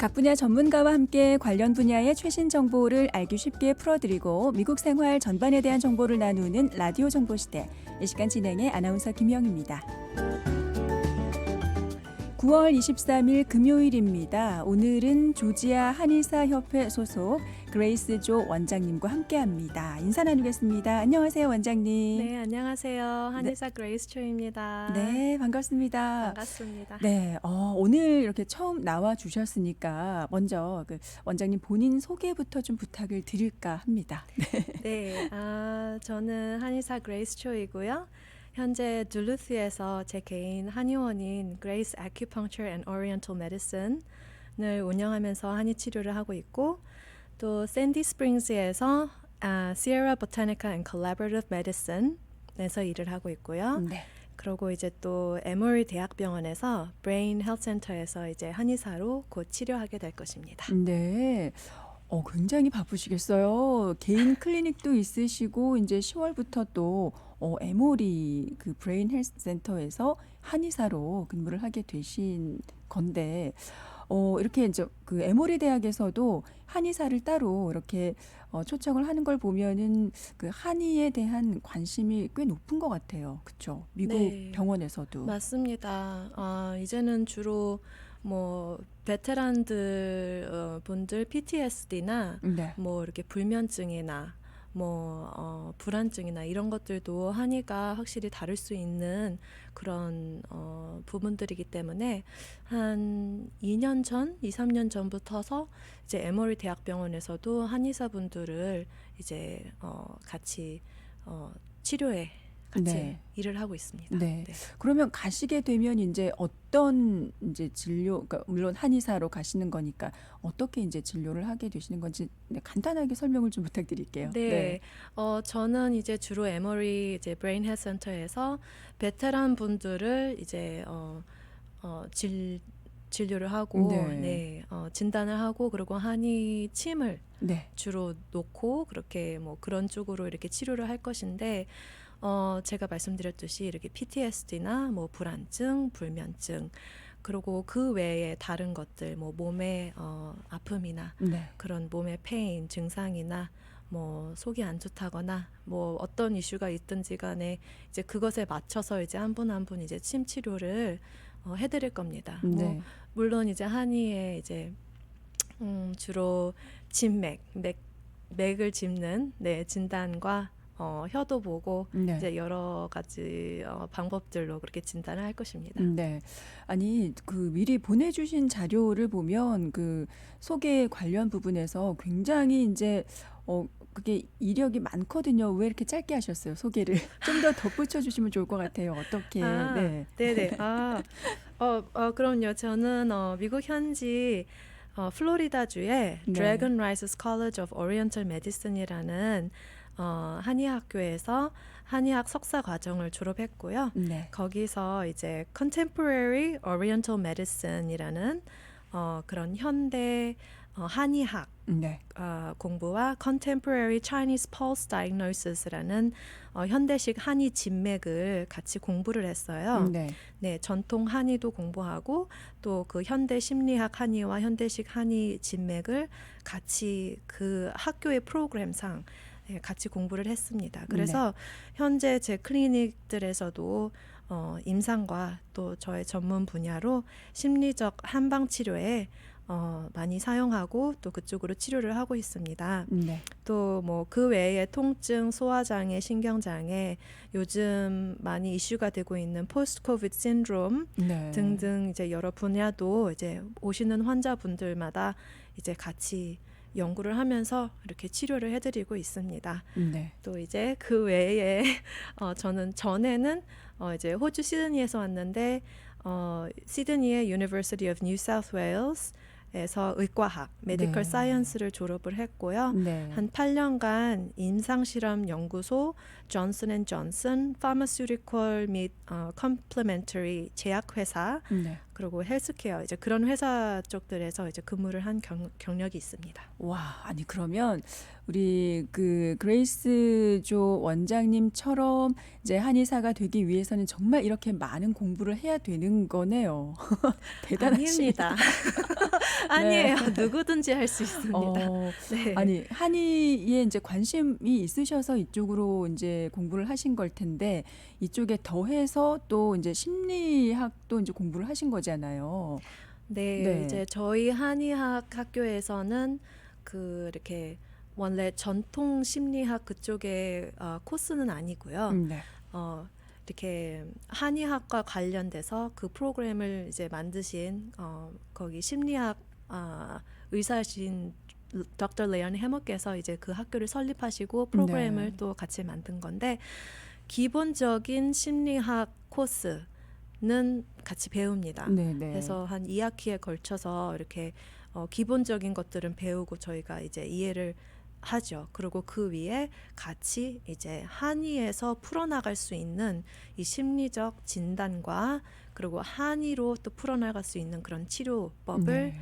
각 분야 전문가와 함께 관련 분야의 최신 정보를 알기 쉽게 풀어드리고 미국 생활 전반에 대한 정보를 나누는 라디오 정보시대. 이 시간 진행의 아나운서 김영입니다. 9월 23일 금요일입니다. 오늘은 조지아 한의사협회 소속 그레이스 조 원장님과 함께합니다. 인사 나누겠습니다. 안녕하세요, 원장님. 네, 안녕하세요. 한의사 그레이스 조입니다. 네, 반갑습니다. 반갑습니다. 네, 오늘 이렇게 처음 나와 주셨으니까 먼저 그 원장님 본인 소개부터 좀 부탁을 드릴까 합니다. 네, 저는 한의사 그레이스 조이고요. 현재 둘루스에서 제 개인 한의원인 Grace Acupuncture and Oriental Medicine을 운영하면서 한의 치료를 하고 있고, 또 샌디 스프링스에서 Sierra Botanica and Collaborative Medicine에서 일을 하고 있고요. 네. 그리고 이제 또 에머리 대학병원에서 브레인 헬스 센터에서 이제 한의사로 곧 치료하게 될 것입니다. 네. 굉장히 바쁘시겠어요. 개인 클리닉도 있으시고 이제 10월부터 또 에모리 그 브레인 헬스 센터에서 한의사로 근무를 하게 되신 건데 이렇게 이제 그 에모리 대학에서도 한의사를 따로 이렇게 초청을 하는 걸 보면은 그 한의에 대한 관심이 꽤 높은 것 같아요. 그렇죠? 미국 네. 병원에서도. 맞습니다. 이제는 주로 뭐 베테랑들 분들 PTSD나 네. 뭐 이렇게 불면증이나 뭐 불안증이나 이런 것들도 한의가 확실히 다룰 수 있는 그런 부분들이기 때문에 한 2년 전, 2, 3년 전부터서 이제 에머리 대학병원에서도 한의사분들을 이제 같이 치료에 같이 네. 일을 하고 있습니다. 네. 그러면 가시게 되면 이제 어떤 이제 진료, 그러니까 물론 한의사로 가시는 거니까 어떻게 이제 진료를 하게 되시는 건지 간단하게 설명을 좀 부탁드릴게요. 네. 저는 이제 주로 에머리 이제 브레인 헬스 센터에서 베테랑 분들을 이제 진료를 하고 네. 진단을 하고 그리고 한의 침을 네. 주로 놓고 그렇게 뭐 그런 쪽으로 이렇게 치료를 할 것인데 제가 말씀드렸듯이 이렇게 PTSD나 뭐 불안증, 불면증 그리고 그 외에 다른 것들 뭐 몸의 아픔이나 네. 그런 몸의 페인 증상이나 뭐 속이 안 좋다거나 뭐 어떤 이슈가 있든지 간에 이제 그것에 맞춰서 이제 한 분 한 분 이제 침 치료를 해드릴 겁니다. 뭐 네. 물론 이제 한의에 이제 주로 맥을 짚는 진단과 혀도 보고 네. 이제 여러 가지 방법들로 그렇게 진단을 할 것입니다. 네. 아니, 그 미리 보내주신 자료를 보면 그 소개 관련 부분에서 굉장히 이제 그게 이력이 많거든요. 왜 이렇게 짧게 하셨어요, 소개를? 좀 더 덧붙여 주시면 좋을 것 같아요. 어떻게? 네. 네네. 그럼요. 저는 미국 현지 플로리다주의 네. Dragon Rises College of Oriental Medicine이라는 한의학교에서 한의학 석사 과정을 졸업했고요. 네. 거기서 이제 Contemporary Oriental Medicine이라는 그런 현대 한의학 네. 공부와 Contemporary Chinese Pulse Diagnosis라는 현대식 한의 진맥을 같이 공부를 했어요. 네. 네, 전통 한의도 공부하고 또 그 현대 심리학 한의와 현대식 한의 진맥을 같이 그 학교의 프로그램상 같이 공부를 했습니다. 그래서 현재 제 클리닉들에서도 임상과 또 저의 전문 분야로 심리적 한방 치료에 많이 사용하고 또 그쪽으로 치료를 하고 있습니다. 네. 또 뭐 그 외에 통증, 소화장애, 신경장애, 요즘 많이 이슈가 되고 있는 포스트 코비드 신드롬 네. 등등 이제 여러 분야도 이제 오시는 환자분들마다 이제 같이 연구를 하면서 이렇게 치료를 해드리고 있습니다. 네. 또 이제 그 외에 저는 전에는 이제 호주 시드니에서 왔는데 시드니의 University of New South Wales에서 의과학, 메디컬 네. 사이언스를 졸업을 했고요. 네. 한 8년간 임상실험 연구소 존슨앤존슨 파마슈티컬 및 컴플리멘터리 제약회사 네. 그리고 헬스케어 이제 그런 회사 쪽들에서 이제 근무를 한 경력이 있습니다. 와, 아니 그러면 우리 그 그레이스 조 원장님처럼 이제 한의사가 되기 위해서는 정말 이렇게 많은 공부를 해야 되는 거네요. 대단하십니다. 아닙니다. 아니에요. 누구든지 할 수 있습니다. 네. 아니, 한의에 이제 관심이 있으셔서 이쪽으로 이제 공부를 하신 걸 텐데, 이쪽에 더해서 또 이제 심리학도 이제 공부를 하신 거잖아요. 네, 네. 이제 저희 한의학 학교에서는 그 이렇게 원래 전통 심리학 그쪽의 코스는 아니고요. 네. 이렇게 한의학과 관련돼서 그 프로그램을 이제 만드신 거기 심리학 의사신 Dr. 레언 해머께서 이제 그 학교를 설립하시고 프로그램을 네. 또 같이 만든 건데 기본적인 심리학 코스는 같이 배웁니다. 네, 네. 그래서 한 2학기에 걸쳐서 이렇게 기본적인 것들은 배우고 저희가 이제 이해를 하죠. 그리고 그 위에 같이 이제 한의에서 풀어나갈 수 있는 이 심리적 진단과 그리고 한의로 또 풀어나갈 수 있는 그런 치료법을 네.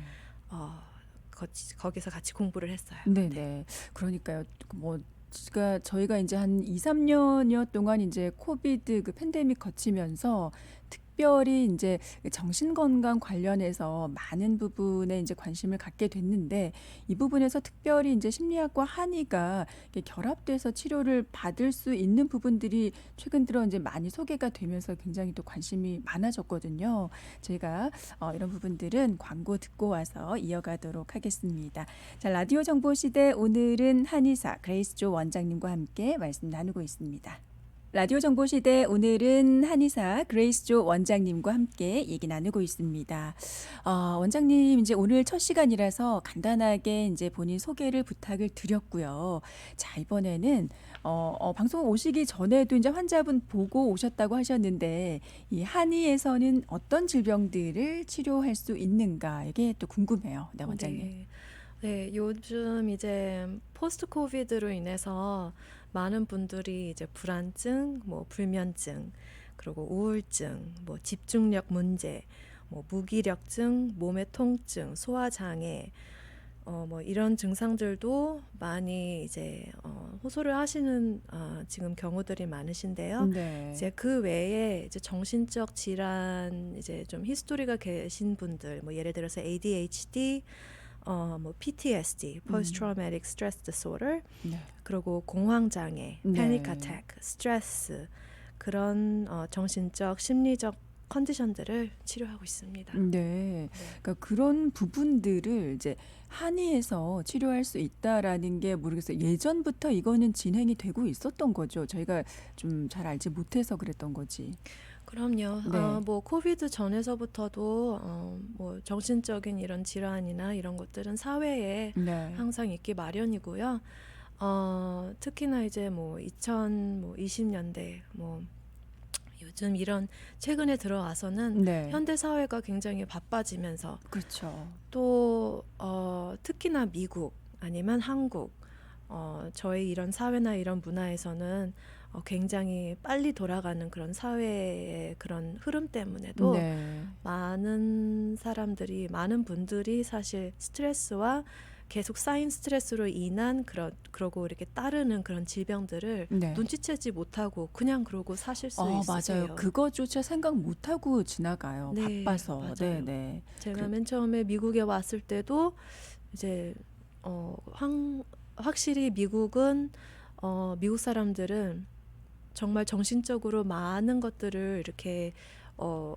거기서 같이 공부를 했어요. 네, 네. 그러니까요. 뭐 저희가 이제 한 2, 3년여 동안 이제 코비드 그 팬데믹 거치면서 특별히 이제 정신 건강 관련해서 많은 부분에 이제 관심을 갖게 됐는데 이 부분에서 특별히 이제 심리학과 한의가 이렇게 결합돼서 치료를 받을 수 있는 부분들이 최근 들어 이제 많이 소개가 되면서 굉장히 또 관심이 많아졌거든요. 저희가 이런 부분들은 광고 듣고 와서 이어가도록 하겠습니다. 자, 라디오 정보 시대 오늘은 한의사 그레이스 조 원장님과 함께 말씀 나누고 있습니다. 라디오 정보 시대 오늘은 한의사 그레이스 조 원장님과 함께 얘기 나누고 있습니다. 원장님 이제 오늘 첫 시간이라서 간단하게 이제 본인 소개를 부탁을 드렸고요. 자, 이번에는 방송 오시기 전에도 이제 환자분 보고 오셨다고 하셨는데 이 한의에서는 어떤 질병들을 치료할 수 있는가 이게 또 궁금해요. 네, 원장님. 네. 네, 요즘 이제 포스트 코비드로 인해서 많은 분들이 이제 불안증, 뭐 불면증, 그리고 우울증, 뭐 집중력 문제, 뭐 무기력증, 몸의 통증, 소화 장애, 뭐 이런 증상들도 많이 이제 호소를 하시는 지금 경우들이 많으신데요. 네. 이제 그 외에 이제 정신적 질환 이제 좀 히스토리가 계신 분들, 뭐 예를 들어서 ADHD, 뭐 PTSD, Post Traumatic Stress Disorder, 네. 그리고 공황 장애, 네. Panic Attack, 스트레스 그런 정신적 심리적 컨디션들을 치료하고 있습니다. 네. 그러니까 그런 부분들을 이제 한의에서 치료할 수 있다라는 게 모르겠어요. 예전부터 이거는 진행이 되고 있었던 거죠. 저희가 좀 잘 알지 못해서 그랬던 거지. 그럼요. 네. 뭐 코비드 전에서부터도 뭐 정신적인 이런 질환이나 이런 것들은 사회에 네. 항상 있기 마련이고요. 특히나 이제 뭐 2020년대 뭐 요즘 이런 최근에 들어와서는 네. 현대 사회가 굉장히 바빠지면서 그렇죠. 또 특히나 미국 아니면 한국 저희 이런 사회나 이런 문화에서는 굉장히 빨리 돌아가는 그런 사회의 그런 흐름 때문에도 네. 많은 사람들이 많은 분들이 사실 스트레스와 계속 쌓인 스트레스로 인한 그러고 이렇게 따르는 그런 질병들을 네. 눈치채지 못하고 그냥 그러고 사실 수 있으세요. 맞아요. 그거조차 생각 못 하고 지나가요. 네, 바빠서. 맞아요. 네, 네. 제가 맨 처음에 미국에 왔을 때도 이제 확실히 미국은 미국 사람들은 정말 정신적으로 많은 것들을 이렇게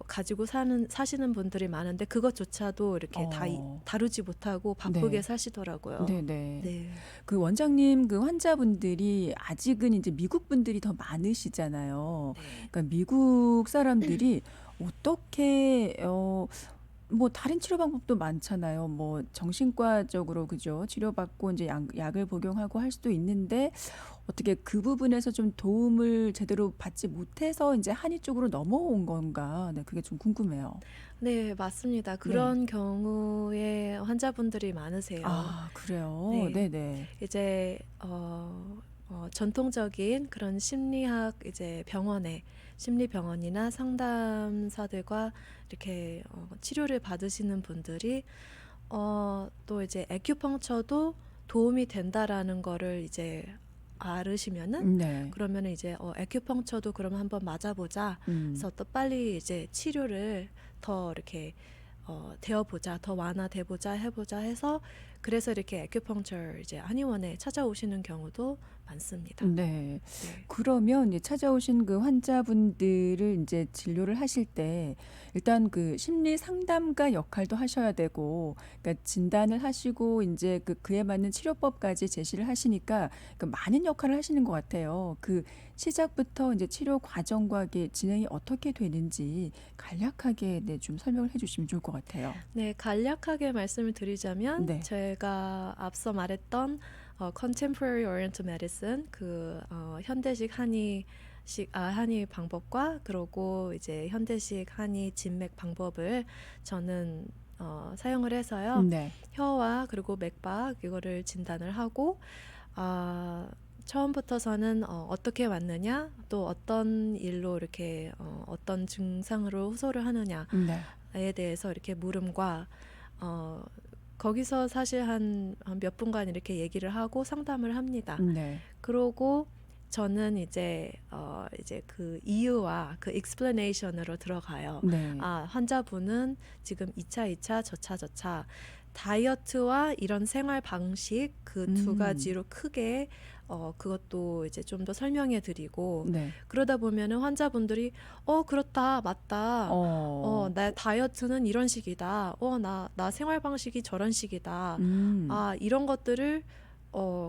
가지고 사시는 분들이 많은데 그것조차도 이렇게 다루지 못하고 바쁘게 네. 사시더라고요. 네, 네. 네. 그 원장님 그 환자분들이 아직은 이제 미국 분들이 더 많으시잖아요. 네. 그러니까 미국 사람들이 어떻게 뭐 다른 치료 방법도 많잖아요. 뭐 정신과적으로 그죠? 치료받고 이제 약을 복용하고 할 수도 있는데 어떻게 그 부분에서 좀 도움을 제대로 받지 못해서 이제 한의 쪽으로 넘어온 건가? 네, 그게 좀 궁금해요. 네, 맞습니다. 네. 그런 경우에 환자분들이 많으세요. 아, 그래요? 네. 네, 네. 이제 전통적인 그런 심리학 이제 심리병원이나 상담사들과 이렇게 치료를 받으시는 분들이 또 이제 에큐펑처도 도움이 된다라는 거를 이제 알으시면은 네. 그러면은 이제 에큐펑처도 그럼 한번 맞아보자. 음. 그래서 또 빨리 이제 치료를 더 이렇게 되어보자, 더 완화돼보자 해보자 해서 그래서 이렇게 에큐펑처 이제 한의원에 찾아오시는 경우도 많습니다. 네. 네. 그러면 이제 찾아오신 그 환자분들을 이제 진료를 하실 때 일단 그 심리 상담가 역할도 하셔야 되고, 그러니까 진단을 하시고 이제 그에 맞는 치료법까지 제시를 하시니까 그 많은 역할을 하시는 것 같아요. 그 시작부터 이제 치료 과정과 이게 진행이 어떻게 되는지 간략하게 네, 좀 설명을 해주시면 좋을 것 같아요. 네, 간략하게 말씀을 드리자면 네. 제가 앞서 말했던 Contemporary Oriental Medicine 현대식 한의 방법과 그리고 이제 현대식 한의 진맥 방법을 저는 사용을 해서요. 네. 혀와 그리고 맥박 이거를 진단을 하고 처음부터서는 어떻게 왔느냐 또 어떤 일로 이렇게 어떤 증상으로 호소를 하느냐에 네. 대해서 이렇게 물음과 거기서 사실 한 몇 분간 이렇게 얘기를 하고 상담을 합니다. 네. 그러고 저는 이제 그 이유와 그 explanation으로 들어가요. 네. 환자분은 지금 2차, 저차 다이어트와 이런 생활 방식 그 두 가지로 크게 그것도 이제 좀 더 설명해 드리고 네. 그러다 보면은 환자분들이 그렇다 맞다 나 다이어트는 이런 식이다 나 생활 방식이 저런 식이다 이런 것들을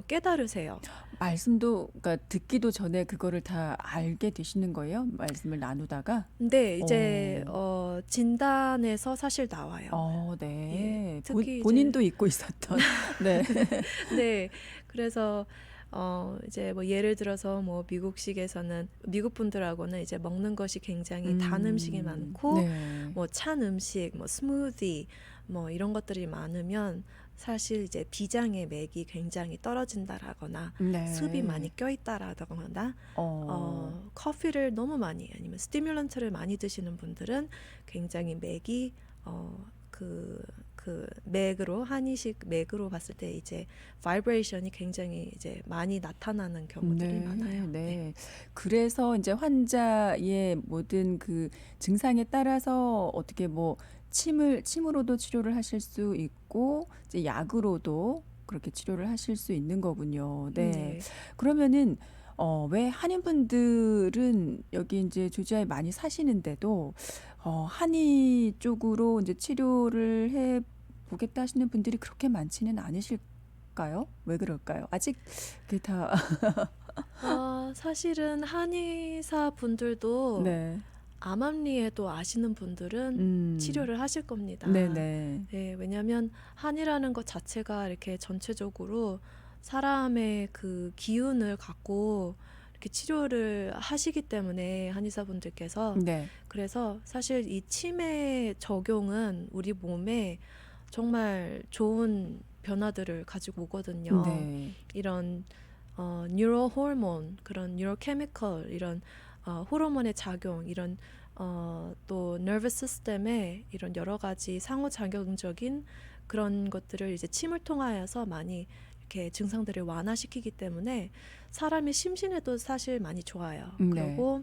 깨달으세요. 말씀도 그러니까 듣기도 전에 그거를 다 알게 되시는 거예요? 말씀을 나누다가? 근데 이제 어. 진단에서 사실 나와요. 예, 네. 특히 이제 본인도 잊고 있었던. 네. 네, 그래서 이제 뭐 예를 들어서 뭐 미국식에서는 미국 분들하고는 이제 먹는 것이 굉장히 단 음식이 많고 네. 뭐 찬 음식, 뭐 스무디 뭐 이런 것들이 많으면 사실 이제 비장의 맥이 굉장히 떨어진다라거나 습이 많이 네. 껴있다라거나 어. 커피를 너무 많이 아니면 스티뮬런트를 많이 드시는 분들은 굉장히 맥이 그 맥으로 한의식 맥으로 봤을 때 이제 바이브레이션이 굉장히 이제 많이 나타나는 경우들이 많아요. 네. 네. 그래서 이제 환자의 모든 그 증상에 따라서 어떻게 뭐 침으로도 치료를 하실 수 있고 이제 약으로도 그렇게 치료를 하실 수 있는 거군요. 네. 네. 그러면은 왜 한인분들은 여기 이제 조지아에 많이 사시는데도 한의 쪽으로 이제 치료를 해 보겠다 하시는 분들이 그렇게 많지는 않으실까요? 왜 그럴까요? 아직 그게 다 사실은 한의사 분들도 네. 암암리에도 아시는 분들은 음. 치료를 하실 겁니다. 네네. 네, 왜냐하면 한이라는 것 자체가 이렇게 전체적으로 사람의 그 기운을 갖고 이렇게 치료를 하시기 때문에 한의사분들께서 네. 그래서 사실 이 침의 적용은 우리 몸에 정말 좋은 변화들을 가지고 오거든요. 네. 이런 뉴로 호르몬 그런 뉴로 케미컬 이런 호르몬의 작용 이런 또 nervous system의 이런 여러 가지 상호작용적인 그런 것들을 이제 침을 통하여서 많이 이렇게 증상들을 완화시키기 때문에 사람의 심신에도 사실 많이 좋아요. 네. 그리고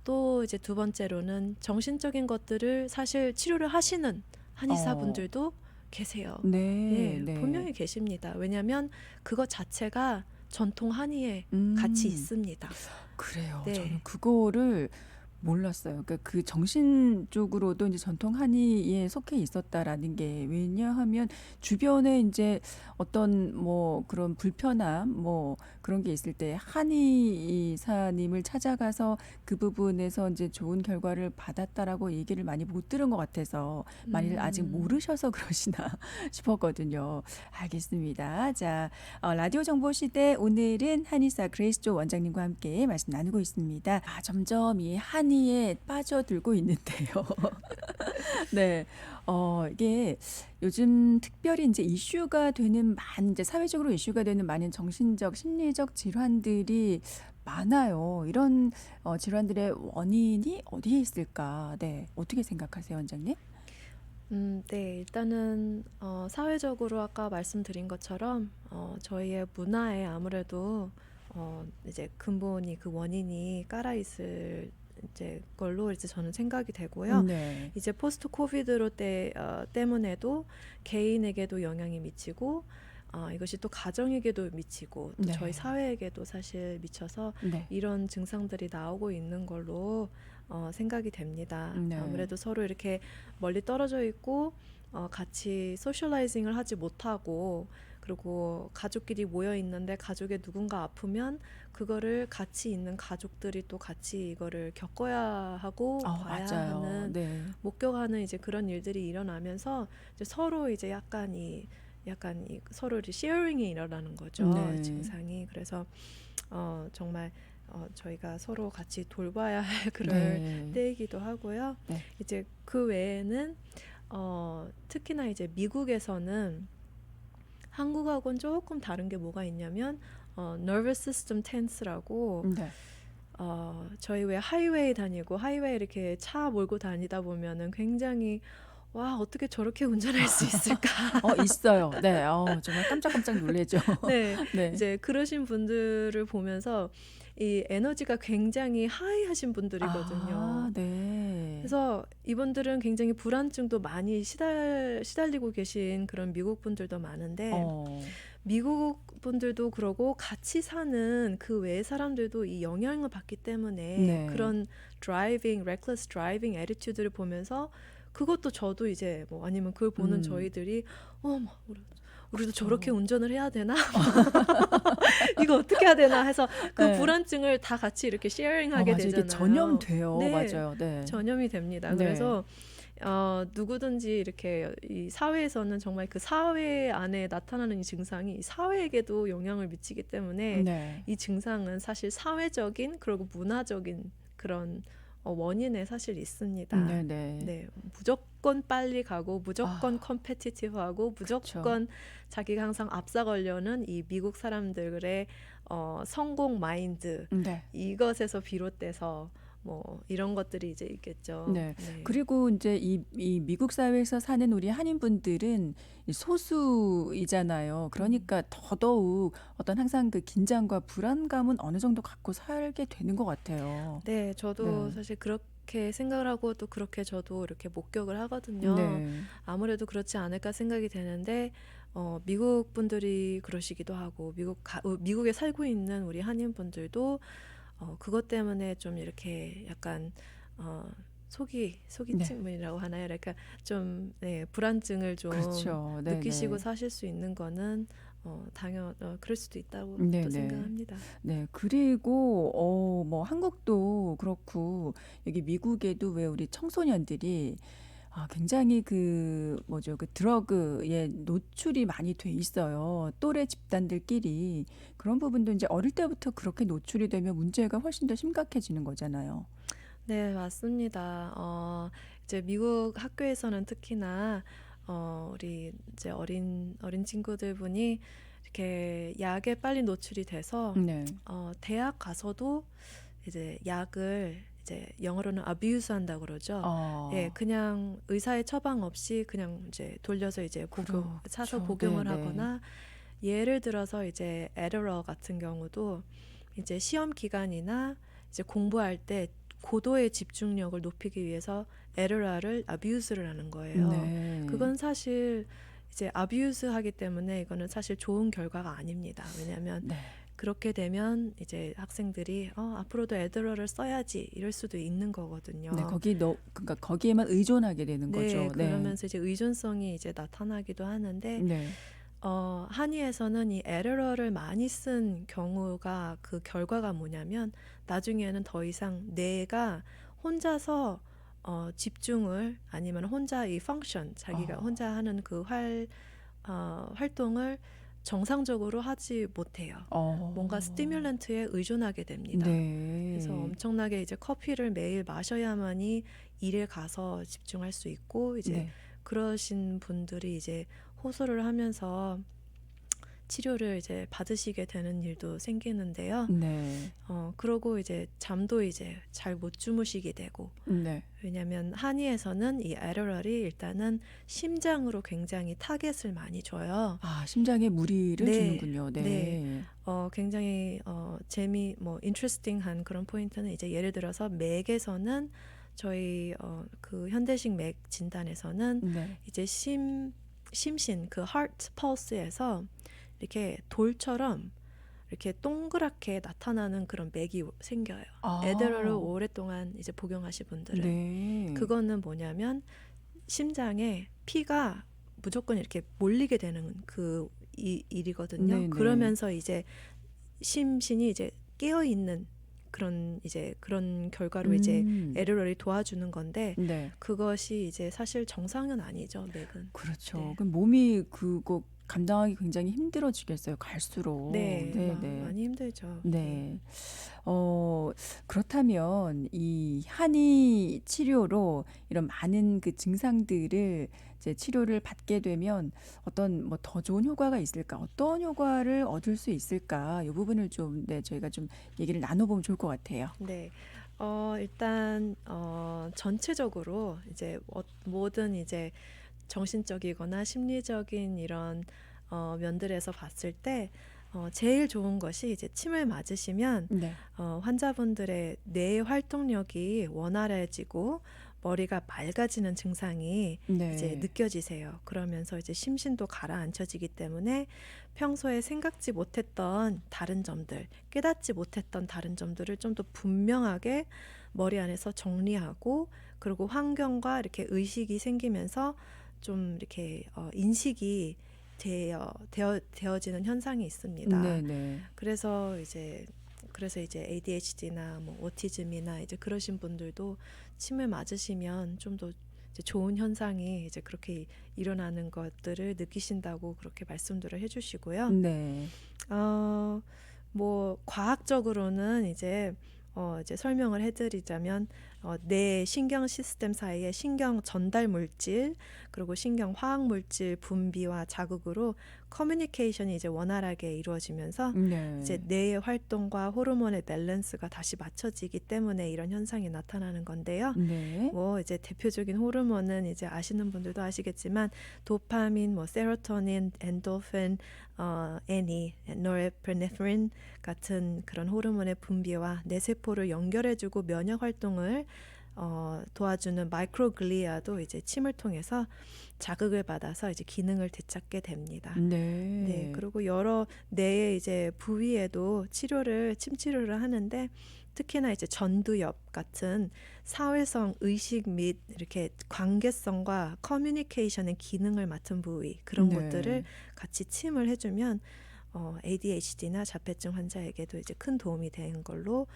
또 이제 두 번째로는 정신적인 것들을 사실 치료를 하시는 한의사분들도 계세요. 네. 예, 네. 분명히 계십니다. 왜냐하면 그것 자체가 전통 한의에 같이 있습니다. 그래요. 네. 저는 그거를 몰랐어요. 그러니까 그 정신 쪽으로도 이제 전통 한의에 속해 있었다라는 게 왜냐하면 주변에 이제 어떤 뭐 그런 불편함 뭐 그런 게 있을 때 한의사님을 찾아가서 그 부분에서 이제 좋은 결과를 받았다라고 얘기를 많이 못 들은 것 같아서 만일 아직 모르셔서 그러시나 싶었거든요. 알겠습니다. 자, 라디오 정보 시대 오늘은 한의사 그레이스 조 원장님과 함께 말씀 나누고 있습니다. 점점 이 한의에 빠져들고 있는데요. 네. 이게 요즘 특별히 이제 이슈가 되는 이제 사회적으로 이슈가 되는 많은 정신적, 심리적 질환들이 많아요. 이런 질환들의 원인이 어디에 있을까? 네. 어떻게 생각하세요, 원장님? 네, 일단은 사회적으로 아까 말씀드린 것처럼 저희의 문화에 아무래도 이제 근본이 그 원인이 깔아 있을 이제 걸로 이제 저는 생각이 되고요. 네. 이제 포스트 코비드로 때문에도 개인에게도 영향이 미치고 이것이 또 가정에게도 미치고 또 네. 저희 사회에게도 사실 미쳐서 네. 이런 증상들이 나오고 있는 걸로 생각이 됩니다. 네. 아무래도 서로 이렇게 멀리 떨어져 있고 같이 소셜라이징을 하지 못하고 그리고 가족끼리 모여 있는데 가족의 누군가 아프면 그거를 같이 있는 가족들이 또 같이 이거를 겪어야 하고 봐야 맞아요. 하는 네. 목격하는 이제 그런 일들이 일어나면서 이제 서로 이제 약간 이 서로 이제 쉐어링이 일어나는 거죠. 네. 증상이. 그래서 정말 저희가 서로 같이 돌봐야 할 그럴 네. 때이기도 하고요. 네. 이제 그 외에는 특히나 이제 미국에서는 한국하고는 조금 다른 게 뭐가 있냐면 nervous system tense라고 네. 저희 왜 하이웨이 다니고 하이웨이 이렇게 차 몰고 다니다 보면은 굉장히 와 어떻게 저렇게 운전할 수 있을까? 있어요. 네. 정말 깜짝깜짝 놀라죠. 네, 네. 이제 그러신 분들을 보면서 이 에너지가 굉장히 하이하신 분들이거든요. 네. 그래서 이분들은 굉장히 불안증도 많이 시달리고 계신 그런 미국 분들도 많은데 미국 분들도 그러고 같이 사는 그 외의 사람들도 이 영향을 받기 때문에 네. 그런 reckless driving attitude를 보면서 그것도 저도 이제 뭐 아니면 그걸 보는 저희들이 우리도 그렇죠. 저렇게 운전을 해야 되나? 이거 어떻게 해야 되나 해서 그 네. 불안증을 다 같이 이렇게 쉐어링하게 맞아요. 되잖아요. 이게 전염돼요. 네, 맞아요. 네. 전염이 됩니다. 네. 그래서 누구든지 이렇게 이 사회에서는 정말 그 사회 안에 나타나는 이 증상이 사회에게도 영향을 미치기 때문에 네. 이 증상은 사실 사회적인 그리고 문화적인 그런 원인에 사실 있습니다. 네네. 네, 무조건 빨리 가고 무조건 컴페티티브하고 무조건 자기가 항상 앞서가려는 이 미국 사람들의 성공 마인드 네. 이것에서 비롯돼서 뭐 이런 것들이 이제 있겠죠. 네. 그리고 이제 이 미국 사회에서 사는 우리 한인분들은 소수이잖아요. 그러니까 더더욱 어떤 항상 그 긴장과 불안감은 어느 정도 갖고 살게 되는 것 같아요. 네, 저도 네. 사실 그렇게 생각을 하고 또 그렇게 저도 이렇게 목격을 하거든요. 네. 아무래도 그렇지 않을까 생각이 되는데 미국 분들이 그러시기도 하고 미국에 살고 있는 우리 한인 분들도 그것 때문에 좀 이렇게 약간 소기침이라고 하나요? 그러니까 좀 불안증을 좀 그렇죠. 네네. 느끼시고 사실 수 있는 거는 그럴 수도 있다고 네네. 또 생각합니다. 네. 그리고 뭐 한국도 그렇고 여기 미국에도 왜 우리 청소년들이 굉장히 그 드러그에 노출이 많이 돼 있어요. 또래 집단들끼리. 그런 부분도 이제 어릴 때부터 그렇게 노출이 되면 문제가 훨씬 더 심각해지는 거잖아요. 네, 맞습니다. 이제 미국 학교에서는 특히나 우리 이제 어린 친구들 분이 이렇게 약에 빨리 노출이 돼서 네. 대학 가서도 이제 약을 이제 영어로는 abuse 한다고 그러죠. 예, 그냥 의사의 처방 없이 그냥 이제 돌려서 이제 사서 그렇죠. 복용을 네네. 하거나 예를 들어서 이제 에드럴 같은 경우도 이제 시험 기간이나 이제 공부할 때 고도의 집중력을 높이기 위해서 에드럴을 abuse를 하는 거예요. 네. 그건 사실 이제 abuse 하기 때문에 이거는 사실 좋은 결과가 아닙니다. 왜냐하면 네. 그렇게 되면 이제 학생들이 앞으로도 에드럴을 써야지 이럴 수도 있는 거거든요. 네, 그러니까 거기에만 의존하게 되는 네, 거죠. 그러면서 이제 의존성이 이제 나타나기도 하는데 네. 한의에서는 이 에드럴을 많이 쓴 경우가 그 결과가 뭐냐면 나중에는 더 이상 뇌가 혼자서 집중을 아니면 혼자 이 펑션 자기가 혼자 하는 그 활동을 정상적으로 하지 못해요. 뭔가 스티뮬런트에 의존하게 됩니다. 네. 그래서 엄청나게 이제 커피를 매일 마셔야만이 일에 가서 집중할 수 있고 이제 네. 그러신 분들이 이제 호소를 하면서 치료를 이제 받으시게 되는 일도 생기는데요. 네. 그러고 이제 잠도 이제 잘 못 주무시게 되고, 네. 왜냐면 한의에서는 이 에러럴이 일단은 심장으로 굉장히 타겟을 많이 줘요. 아, 심장에 무리를 네, 주는군요. 네. 네. 굉장히 뭐 interesting한 그런 포인트는 이제 예를 들어서 맥에서는 저희 그 현대식 맥 진단에서는 네. 이제 심신 그 heart pulse에서 이렇게 돌처럼 이렇게 동그랗게 나타나는 그런 맥이 생겨요. 에드러를 아, 오랫동안 이제 복용하신 분들은 네. 그거는 뭐냐면 심장에 피가 무조건 이렇게 몰리게 되는 그 일이거든요. 네네. 그러면서 이제 심신이 이제 깨어 있는 그런 결과로 이제 음, 에르럴이 도와주는 건데 네. 그것이 이제 사실 정상은 아니죠, 맥은. 그렇죠. 네. 그럼 몸이 그거 감당하기 굉장히 힘들어지겠어요, 갈수록. 네, 네네. 많이 힘들죠. 네. 네. 어, 그렇다면 이 한의 치료로 이런 많은 그 증상들을 이제 치료를 받게 되면 어떤 뭐 더 좋은 효과가 있을까? 어떤 효과를 얻을 수 있을까? 이 부분을 좀, 네, 저희가 좀 얘기를 나눠보면 좋을 것 같아요. 네. 일단 전체적으로 이제 모든 이제 정신적이거나 심리적인 이런 면들에서 봤을 때 제일 좋은 것이 이제 침을 맞으시면 네. 환자분들의 뇌 활동력이 원활해지고 머리가 맑아지는 증상이 이제 네. 느껴지세요. 그러면서 이제 심신도 가라앉혀지기 때문에 평소에 생각지 못했던 다른 점들, 깨닫지 못했던 다른 점들을 좀 더 분명하게 머리 안에서 정리하고 그리고 환경과 이렇게 의식이 생기면서 좀 이렇게 인식이 되어지는 현상이 있습니다. 네네. 그래서 이제 ADHD나 뭐 오티즘이나 이제 그러신 분들도 침을 맞으시면 좀 더 좋은 현상이 이제 그렇게 일어나는 것들을 느끼신다고 그렇게 말씀들을 해주시고요. 네. 어, 뭐 과학적으로는 이제 설명을 해드리자면 뇌 신경 시스템 사이에 신경 전달 물질 그리고 신경 화학 물질 분비와 자극으로 커뮤니케이션이 이제 원활하게 이루어지면서 이제 네. 뇌의 활동과 호르몬의 밸런스가 다시 맞춰지기 때문에 이런 현상이 나타나는 건데요. 네. 뭐 이제 대표적인 호르몬은 이제 아시는 분들도 아시겠지만 도파민, 뭐 세로토닌, 엔도핀, 애니, 노르에피네프린 같은 그런 호르몬의 분비와 뇌세포를 연결해주고 면역 활동을 도와주는 마이크로글리아도 이제 침을 통해서 자극을 받아서 이제 기능을 되찾게 됩니다. 네, 네. 그리고 여러 뇌의 이제 부위에도 침 치료를 하는데 특히나 이제 전두엽 같은 사회성 의식 및 이렇게 관계성과 커뮤니케이션의 기능을 맡은 부위 그런 곳들을 네. 같이 침을 해주면 ADHD나 자폐증 환자에게도 이제 큰 도움이 되는 걸로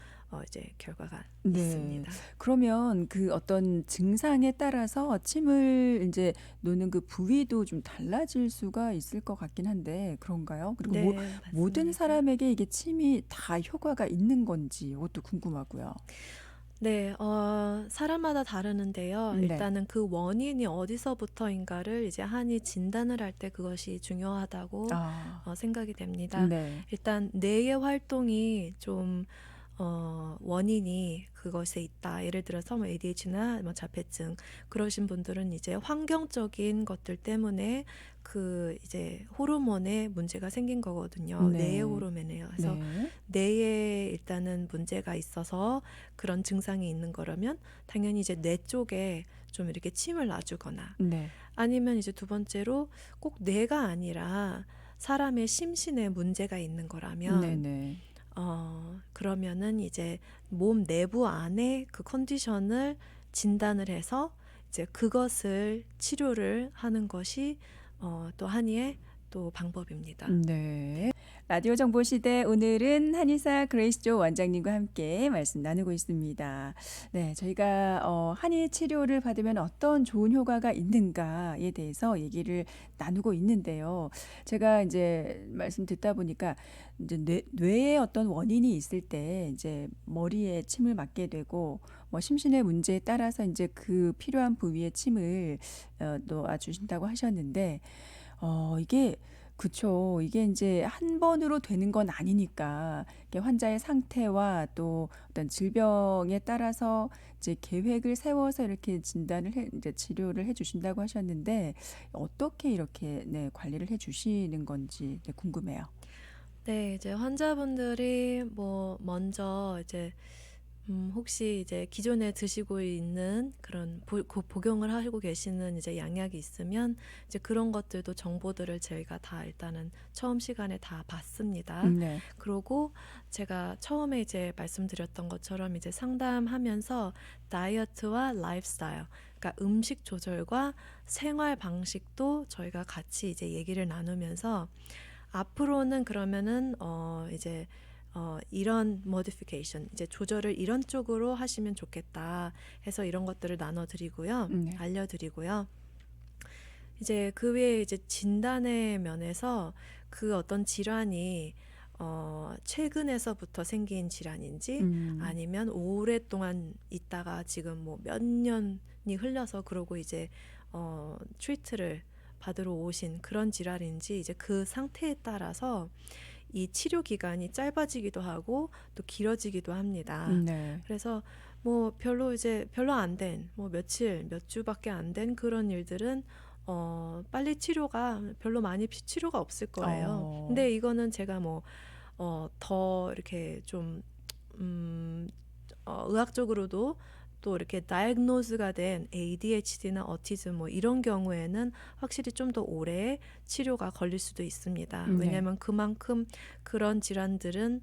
이제 결과가 네. 있습니다. 그러면 그 어떤 증상에 따라서 침을 이제 놓는 그 부위도 좀 달라질 수가 있을 것 같긴 한데 그런가요? 그리고 네, 모든 맞습니다. 사람에게 이게 침이 다 효과가 있는 건지 이것도 궁금하고요. 네, 사람마다 다르는데요. 네. 일단은 그 원인이 어디서부터인가를 이제 한이 진단을 할 때 그것이 중요하다고 아, 생각이 됩니다. 네. 일단 뇌의 활동이 좀 원인이 그것에 있다. 예를 들어서 뭐 ADHD나 뭐 자폐증 그러신 분들은 이제 환경적인 것들 때문에 그 이제 호르몬에 문제가 생긴 거거든요. 뇌의 네. 호르몬이에요. 그래서 네. 뇌에 일단은 문제가 있어서 그런 증상이 있는 거라면 당연히 이제 뇌 쪽에 좀 이렇게 침을 놔주거나 네. 아니면 이제 두 번째로 꼭 뇌가 아니라 사람의 심신에 문제가 있는 거라면 네네. 그러면은 이제 몸 내부 안에 그 컨디션을 진단을 해서 이제 그것을 치료를 하는 것이 또 한의의 또 방법입니다. 네. 라디오 정보 시대 오늘은 한의사 그레이스 조 원장님과 함께 말씀 나누고 있습니다. 네, 저희가 한의 치료를 받으면 어떤 좋은 효과가 있는가에 대해서 얘기를 나누고 있는데요. 제가 이제 말씀 듣다 보니까 이제 뇌에 어떤 원인이 있을 때 이제 머리에 침을 맞게 되고 뭐 심신의 문제에 따라서 이제 그 필요한 부위에 침을 놓아주신다고 하셨는데 이게 그쵸. 이게 인제 한 번으로 되는 건 아니니까 이게 환자의 상태와 또 어떤 질병에 따라서 이제 계획을 세워서 이렇게 진단을 해 인제 치료를 해 주신다고 하셨는데 어떻게 이렇게 네 관리를 해 주시는 건지 네 궁금해요. 네. 이제 환자분들이 뭐 먼저 이제 혹시 이제 기존에 드시고 있는 그런 복용을 하고 계시는 이제 양약이 있으면 이제 그런 것들도 정보들을 저희가 다 일단은 처음 시간에 다 받습니다. 네. 그러고 제가 처음에 이제 말씀드렸던 것처럼 이제 상담하면서 다이어트와 라이프스타일, 그러니까 음식 조절과 생활 방식도 저희가 같이 이제 얘기를 나누면서 앞으로는 그러면은 이제 이런 modification, 이제 조절을 이런 쪽으로 하시면 좋겠다 해서 이런 것들을 나눠드리고요, 네. 알려드리고요. 이제 그 외에 이제 진단의 면에서 그 어떤 질환이 최근에서부터 생긴 질환인지 음. 아니면 오랫동안 있다가 지금 뭐 몇 년이 흘려서 그러고 이제 트리트를 받으러 오신 그런 질환인지 이제 그 상태에 따라서 이 치료 기간이 짧아지기도 하고 또 길어지기도 합니다. 네. 그래서 뭐 별로 안 된, 뭐 며칠, 몇 주밖에 안 된 그런 일들은 빨리 치료가 별로 많이 치료가 없을 거예요. 어. 근데 이거는 제가 뭐 더 이렇게 좀 의학적으로도 또 이렇게 다이agnose가 된 ADHD나 어티즘 뭐 이런 경우에는 확실히 좀 더 오래 치료가 걸릴 수도 있습니다. 네. 왜냐하면 그만큼 그런 질환들은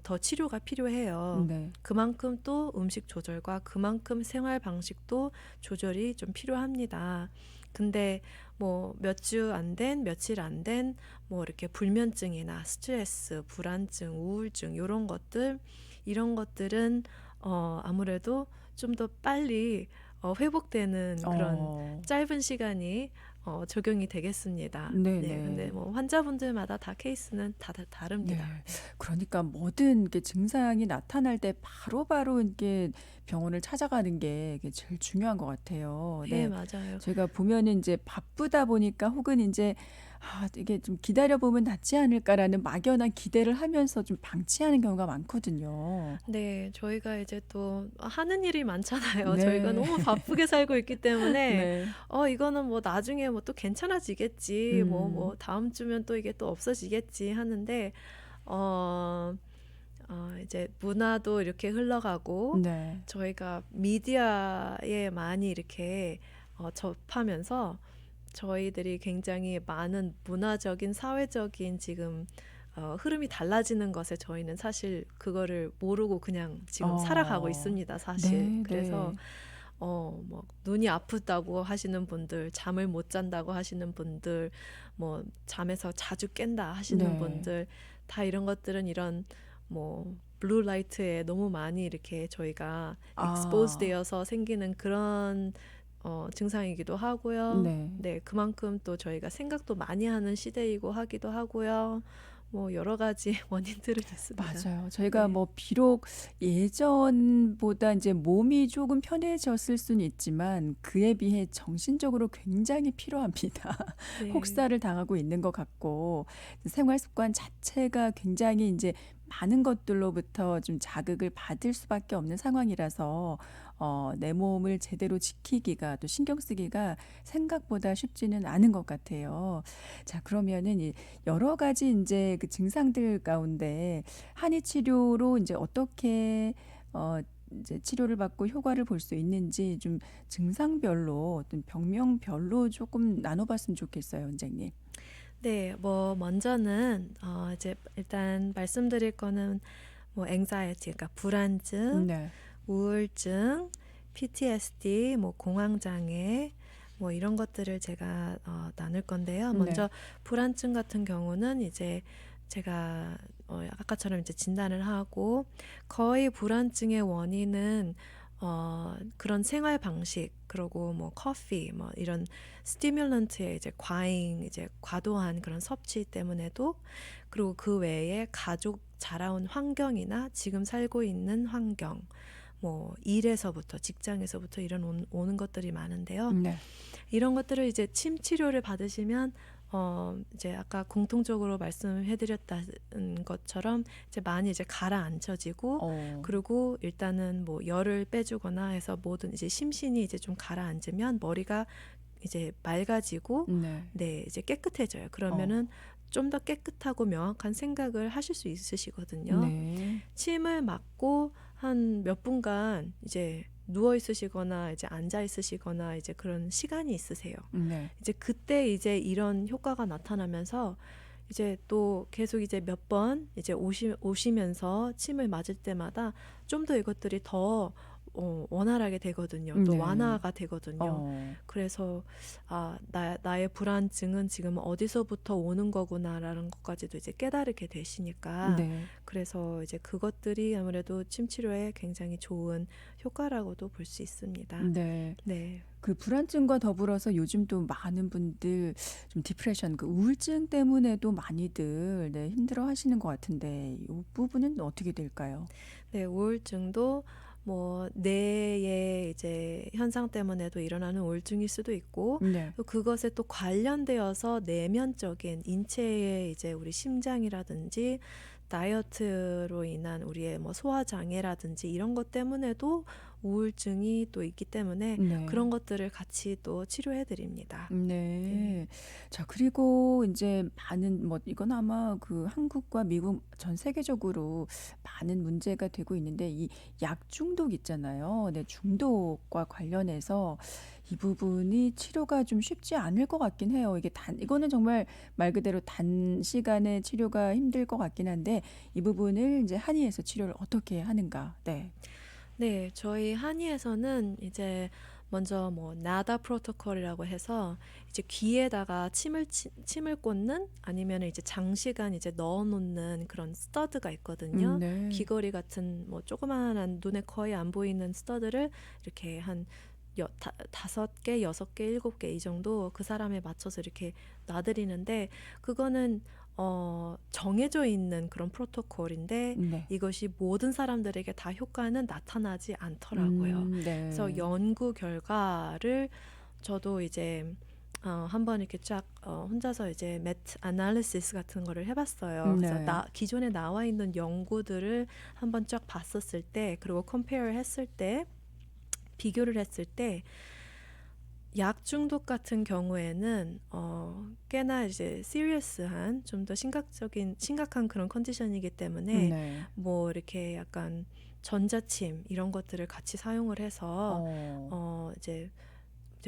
더 치료가 필요해요. 네. 그만큼 또 음식 조절과 그만큼 생활 방식도 조절이 좀 필요합니다. 근데 뭐 몇 주 안 된, 며칠 안 된 뭐 이렇게 불면증이나 스트레스, 불안증, 우울증 이런 것들은 아무래도 좀 더 빨리 회복되는 그런 어. 짧은 시간이 적용이 되겠습니다. 네, 근데 네네. 뭐 환자분들마다 다 케이스는 다 네. 다릅니다. 네. 그러니까 뭐든 이게 증상이 나타날 때 바로바로 이게 병원을 찾아가는 게 이게 제일 중요한 것 같아요. 네, 네. 맞아요. 제가 보면은 인제 바쁘다 보니까 혹은 인제 '아 이게 좀 기다려 보면 낫지 않을까.'라는 막연한 기대를 하면서 좀 방치하는 경우가 많거든요. 네, 저희가 이제 또 하는 일이 많잖아요. 저희가 네. 너무 바쁘게 살고 있기 때문에 네. 이거는 뭐 나중에 뭐 또 괜찮아지겠지. 뭐 음. 다음 주면 또 이게 또 없어지겠지 하는데 어 이제 문화도 이렇게 흘러가고 네. 저희가 미디어에 많이 이렇게 접하면서 저희들이 굉장히 많은 문화적인, 사회적인 지금 흐름이 달라지는 것에 저희는 사실 그거를 모르고 그냥 지금 살아가고 어. 있습니다, 사실. 네 그래서 네. 뭐 눈이 아프다고 하시는 분들, 잠을 못 잔다고 하시는 분들, 뭐 잠에서 자주 깬다 하시는 네. 분들, 다 이런 것들은 이런 뭐 블루 라이트에 너무 많이 이렇게 저희가 expose 아. 되어서 생기는 그런 증상이기도 하고요. 네. 네, 그만큼 또 저희가 생각도 많이 하는 시대이고 하기도 하고요. 뭐 여러 가지 원인들은 있습니다. 맞아요. 저희가 네. 뭐 비록 예전보다 이제 몸이 조금 편해졌을 수는 있지만 그에 비해 정신적으로 굉장히 피로합니다. 네. 혹사를 당하고 있는 것 같고 생활 습관 자체가 굉장히 이제 많은 것들로부터 좀 자극을 받을 수밖에 없는 상황이라서 내 몸을 제대로 지키기가 또 신경 쓰기가 생각보다 쉽지는 않은 것 같아요. 자 그러면은 이 여러 가지 인제 그 증상들 가운데 한의 치료로 인제 어떻게 인제 치료를 받고 효과를 볼 수 있는지 좀 증상별로 어떤 병명별로 쪼끔 나눠 봤으면 좋겠어요, 원장님. 네. 뭐 먼저는 이제 일단 말씀드릴 거는 뭐 anxiety, 그러니까 불안증, 네. 우울증, PTSD, 뭐 공황 장애 뭐 이런 것들을 제가 나눌 건데요. 네. 먼저 불안증 같은 경우는 이제 제가 아까처럼 이제 진단을 하고 거의 불안증의 원인은 그런 생활 방식, 그리고 뭐 커피 뭐 이런 스티뮬런트의 이제 과잉, 이제 과도한 그런 섭취 때문에도, 그리고 그 외에 가족 자라온 환경이나 지금 살고 있는 환경, 뭐 일에서부터 직장에서부터 이런 오는 것들이 많은데요. 네. 이런 것들을 이제 침 치료를 받으시면 이제 아까 공통적으로 말씀해드렸다는 것처럼 이제 많이 이제 가라앉혀지고 어. 그리고 일단은 뭐 열을 빼주거나 해서 모든 이제 심신이 이제 좀 가라앉으면 머리가 이제 맑아지고 네. 네 이제 깨끗해져요. 어. 그러면은 좀 더 깨끗하고 명확한 생각을 하실 수 있으시거든요. 네. 침을 맞고 한 몇 분간 이제 누워 있으시거나 이제 앉아 있으시거나 이제 그런 시간이 있으세요. 네. 이제 그때 이제 이런 효과가 나타나면서 이제 또 계속 이제 몇 번 이제 오시면서 침을 맞을 때마다 좀 더 이것들이 더 원활하게 되거든요. 또 네. 완화가 되거든요. 어. 그래서 나의 불안증은 지금 어디서부터 오는 거구나라는 것까지도 이제 깨달게 되시니까 네. 그래서 이제 그것들이 아무래도 침 치료에 굉장히 좋은 효과라고도 볼 수 있습니다. 네. 네. 그 불안증과 더불어서 요즘 또 많은 분들 좀 디프레션, 그 우울증 때문에도 많이들 네, 힘들어 하시는 것 같은데 이 부분은 어떻게 될까요? 네, 우울증도 뭐 뇌의 이제 현상 때문에도 일어나는 우울증일 수도 있고 네. 또 그것에 또 관련되어서 내면적인 인체의 이제 우리 심장이라든지 다이어트로 인한 우리의 뭐 소화 장애라든지 이런 것 때문에도 우울증이 또 있기 때문에 네. 그런 것들을 같이 또 치료해 드립니다. 네. 네. 자, 그리고 이제 많은 뭐 이건 아마 그 한국과 미국 전 세계적으로 많은 문제가 되고 있는데 이 약 중독 있잖아요. 네, 중독과 관련해서 이 부분이 치료가 좀 쉽지 않을 것 같긴 해요. 이거는 정말 말 그대로 단시간에 치료가 힘들 것 같긴 한데 이 부분을 이제 한의에서 치료를 어떻게 하는가? 네. 네, 저희 한의에서는 이제 먼저 뭐 나다 프로토콜이라고 해서 이제 귀에다가 침을 꽂는 아니면 이제 장시간 이제 넣어놓는 그런 스터드가 있거든요. 네. 귀걸이 같은 뭐 조그마한 눈에 거의 안 보이는 스터드를 이렇게 한 5개, 6개, 7개 이 정도 그 사람에 맞춰서 이렇게 놔드리는데 그거는 정해져 있는 그런 프로토콜인데 네. 이것이 모든 사람들에게 다 효과는 나타나지 않더라고요. 네. 그래서 연구 결과를 저도 이제 한번 이렇게 쫙 혼자서 이제 메타 아날리시스 같은 거를 해봤어요. 그래서 네. 기존에 나와 있는 연구들을 한번 쫙 봤었을 때 그리고 컴페어를 했을 때 비교를 했을 때 약 중독 같은 경우에는 꽤나 이제 시리어스한 좀 더 심각한 그런 컨디션이기 때문에 네. 뭐 이렇게 약간 전자침 이런 것들을 같이 사용을 해서 이제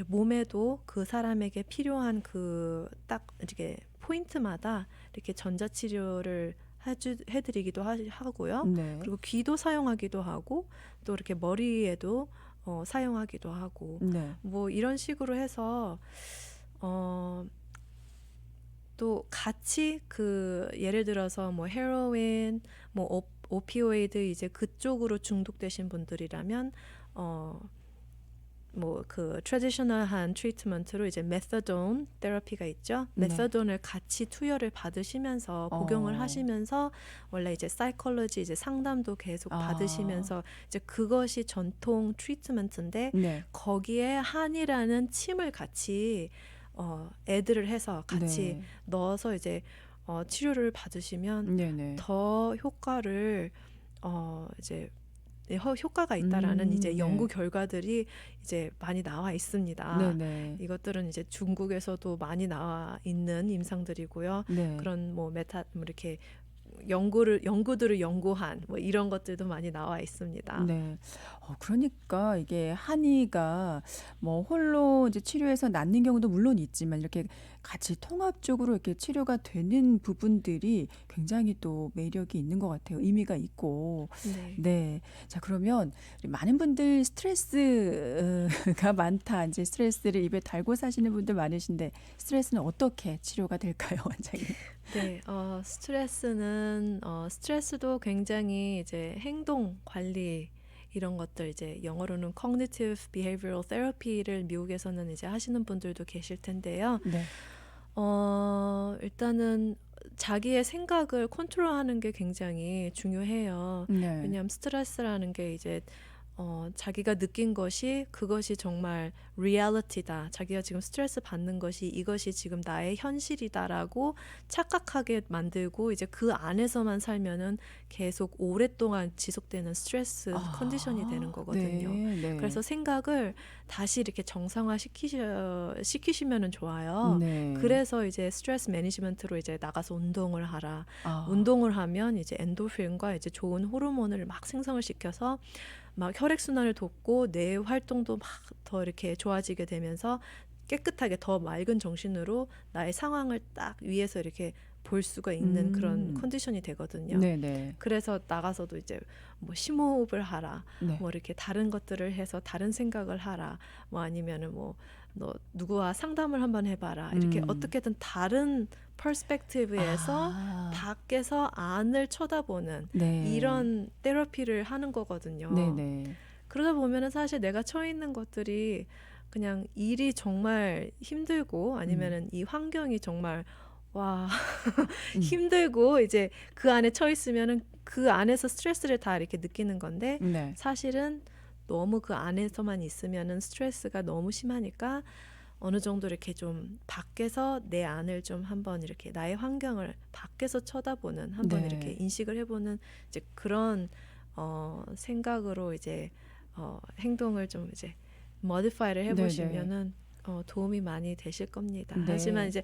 몸에도 그 사람에게 필요한 그 딱 이렇게 포인트마다 이렇게 전자치료를 해드리기도 하고요. 네. 그리고 귀도 사용하기도 하고 또 이렇게 머리에도 사용하기도 하고 네. 뭐 이런 식으로 해서 또 같이 그 예를 들어서 뭐 헤로인, 뭐 오피오이드 이제 그쪽으로 중독되신 분들이라면 뭐 그 트래디셔널한 트리트먼트로 이제 메서돈 테라피가 있죠. 네. 메서돈을 같이 투여를 받으시면서 복용을 하시면서 원래 이제 사이콜로지 이제 상담도 계속 받으시면서 이제 그것이 전통 트리트먼트인데 네. 거기에 한이라는 침을 같이 애드를 해서 같이 네. 넣어서 이제 치료를 받으시면 네네. 더 효과를 이제 효과가 있다라는 이제 네. 연구 결과들이 이제 많이 나와 있습니다. 네네. 이것들은 이제 중국에서도 많이 나와 있는 임상들이고요. 네. 그런 뭐 이렇게 연구들을 연구한 뭐 이런 것들도 많이 나와 있습니다. 네. 그러니까 이게 한의가 뭐 홀로 이제 치료해서 낫는 경우도 물론 있지만 이렇게 같이 통합적으로 이렇게 치료가 되는 부분들이 굉장히 또 매력이 있는 것 같아요. 의미가 있고. 네. 네. 자, 그러면 많은 분들 스트레스가 많다. 이제 스트레스를 입에 달고 사시는 분들 많으신데 스트레스는 어떻게 치료가 될까요, 원장님? 네, 스트레스도 굉장히 이제 행동 관리 이런 것들 이제 영어로는 cognitive behavioral therapy를 미국에서는 이제 하시는 분들도 계실 텐데요. 네. 일단은 자기의 생각을 컨트롤하는 게 굉장히 중요해요. 네. 왜냐하면 스트레스라는 게 이제 자기가 느낀 것이 그것이 정말 리얼리티다. 자기가 지금 스트레스 받는 것이 이것이 지금 나의 현실이다라고 착각하게 만들고 이제 그 안에서만 살면은 계속 오랫동안 지속되는 스트레스 컨디션이 되는 거거든요. 네, 네. 그래서 생각을 다시 이렇게 정상화 시키시면은 좋아요. 네. 그래서 이제 스트레스 매니지먼트로 이제 나가서 운동을 하라. 아, 운동을 하면 이제 엔도핀과 이제 좋은 호르몬을 막 생성을 시켜서 막 혈액순환을 돕고 뇌 활동도 막 더 이렇게 좋아지게 되면서 깨끗하게 더 맑은 정신으로 나의 상황을 딱 위에서 이렇게 볼 수가 있는 그런 컨디션이 되거든요. 네, 네. 그래서 나가서도 이제 뭐 심호흡을 하라, 네. 뭐 이렇게 다른 것들을 해서 다른 생각을 하라, 뭐 아니면은 뭐 너 누구와 상담을 한번 해봐라, 이렇게 어떻게든 다른 퍼스펙티브에서 아, 밖에서 안을 쳐다보는 네. 이런 테라피를 하는 거거든요. 네, 네. 그러다 보면은 사실 내가 처해 있는 것들이 그냥 일이 정말 힘들고 아니면은 이 환경이 정말 와 힘들고 이제 그 안에 처해 있으면은 그 안에서 스트레스를 다 이렇게 느끼는 건데 네. 사실은 너무 그 안에서만 있으면은 스트레스가 너무 심하니까 어느 정도 이렇게 좀 밖에서 내 안을 좀 한번 이렇게 나의 환경을 밖에서 쳐다보는 한번 네. 이렇게 인식을 해보는 이제 그런 생각으로 이제 행동을 좀 이제 modify를 해보시면은 도움이 많이 되실 겁니다. 네. 하지만 이제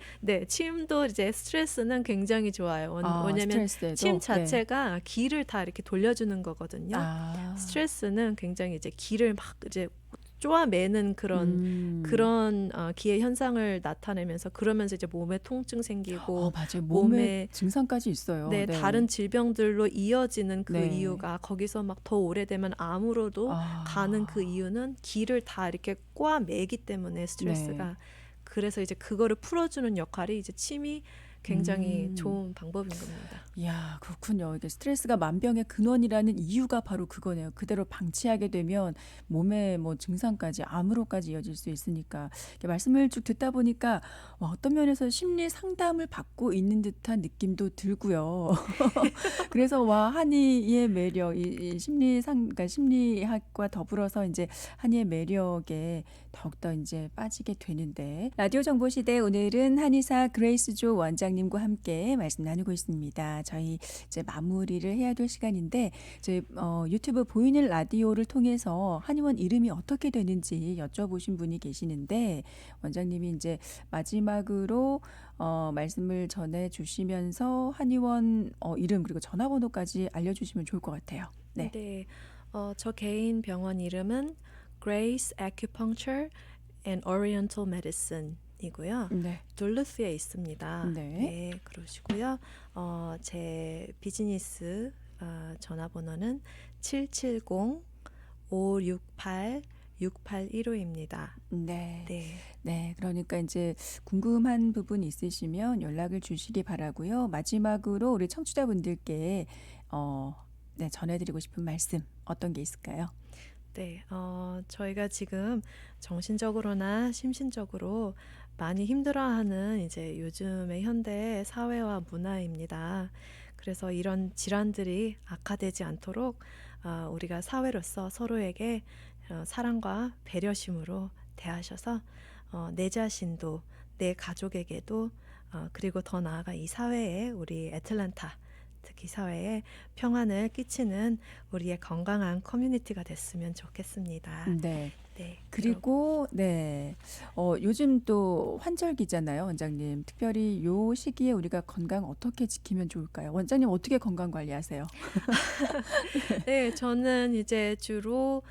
침도 이제 스트레스는 굉장히 좋아요. 왜냐면 스트레스에도? 침 네. 자체가 기를 다 이렇게 돌려주는 거거든요. 아, 스트레스는 굉장히 이제 기를 막 이제 쪼아매는 그런 기의 현상을 나타내면서 그러면서 이제 몸에 통증 생기고 맞아요. 몸에 몸에 증상까지 있어요. 네, 다른 질병들로 이어지는 그 네. 이유가 거기서 막 더 오래되면 암으로도 가는 그 이유는 기를 다 이렇게 꽈매기 때문에 스트레스가 네. 그래서 이제 그거를 풀어주는 역할이 이제 침이 굉장히 좋은 방법인 겁니다. 이야, 그렇군요. 이게 스트레스가 만병의 근원이라는 이유가 바로 그거네요. 그대로 방치하게 되면 몸에 뭐 증상까지 암으로까지 이어질 수 있으니까 이렇게 말씀을 쭉 듣다 보니까 어떤 면에서 심리 상담을 받고 있는 듯한 느낌도 들고요. 그래서 한의의 매력, 이 그러니까 심리학과 더불어서 이제 한의의 매력에 더욱더 이제 빠지게 되는데 라디오 정보 시대 오늘은 한의사 그레이스 조 원장님과 함께 말씀 나누고 있습니다. 저희 이제 마무리를 해야 될 시간인데 저희 유튜브 보이는 라디오를 통해서 한의원 이름이 어떻게 되는지 여쭤보신 분이 계시는데 원장님이 이제 마지막으로 말씀을 전해 주시면서 한의원 이름 그리고 전화번호까지 알려주시면 좋을 것 같아요. 네. 네, 저 개인 병원 이름은 Grace Acupuncture and Oriental Medicine 이고요. 네. 둘루스에 있습니다. 네. 네, 그러시고요. 제 비즈니스 전화번호는 770-568-6815입니다. 네. 네. 네. 그러니까 이제 궁금한 부분 있으시면 연락을 주시기 바라고요. 마지막으로 우리 청취자분들께 네, 전해드리고 싶은 말씀 어떤 게 있을까요? 네, 저희가 지금 정신적으로나 심신적으로 많이 힘들어하는 이제 요즘의 현대 사회와 문화입니다. 그래서 이런 질환들이 악화되지 않도록 우리가 사회로서 서로에게 사랑과 배려심으로 대하셔서 내 자신도 내 가족에게도 그리고 더 나아가 이 사회에 우리 애틀랜타 특히 사회에 평안을 끼치는 우리의 건강한 커뮤니티가 됐으면 좋겠습니다. 네. 네. 그리고 네. 요즘 또 환절기잖아요, 원장님. 특별히 요 시기에 우리가 건강 어떻게 지키면 좋을까요? 원장님 어떻게 건강 관리하세요? 네, 저는 이제 주로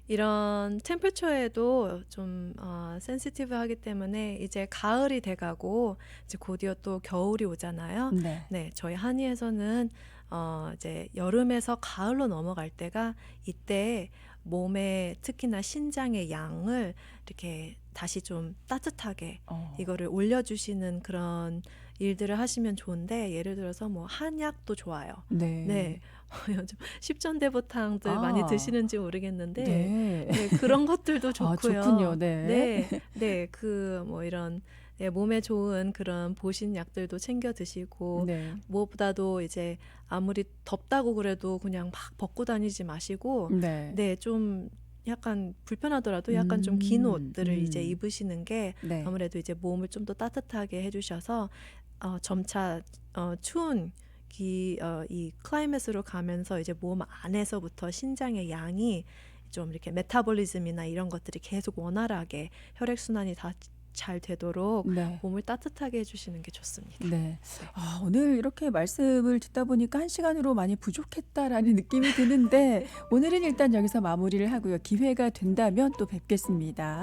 이런 템퍼처에도 좀 센시티브하기 때문에 이제 가을이 돼가고 이제 곧이어 또 겨울이 오잖아요. 네. 네, 저희 한의에서는 이제 여름에서 가을로 넘어갈 때가 이때 몸에 특히나 신장의 양을 이렇게 다시 좀 따뜻하게 이거를 올려주시는 그런 일들을 하시면 좋은데 예를 들어서 뭐 한약도 좋아요. 네. 네. 요즘 십전대보탕들 많이 드시는지 모르겠는데 네. 네, 그런 것들도 좋고요. 좋군요. 네. 네, 네, 그 뭐 이런 예, 몸에 좋은 그런 보신약들도 챙겨 드시고 네. 무엇보다도 이제 아무리 덥다고 그래도 그냥 막 벗고 다니지 마시고 네. 네, 좀 약간 불편하더라도 약간 좀 긴 옷들을 이제 음. 입으시는 게 네. 아무래도 이제 몸을 좀 더 따뜻하게 해주셔서 점차 추운 이 클라이밋으로 가면서 이제 몸 안에서부터 신장의 양이 좀 이렇게 메타볼리즘이나 이런 것들이 계속 원활하게 혈액순환이 다 잘 되도록 네. 몸을 따뜻하게 해주시는 게 좋습니다. 네. 네. 아, 오늘 이렇게 말씀을 듣다 보니까 한 시간으로 많이 부족했다라는 느낌이 드는데 오늘은 일단 여기서 마무리를 하고요. 기회가 된다면 또 뵙겠습니다.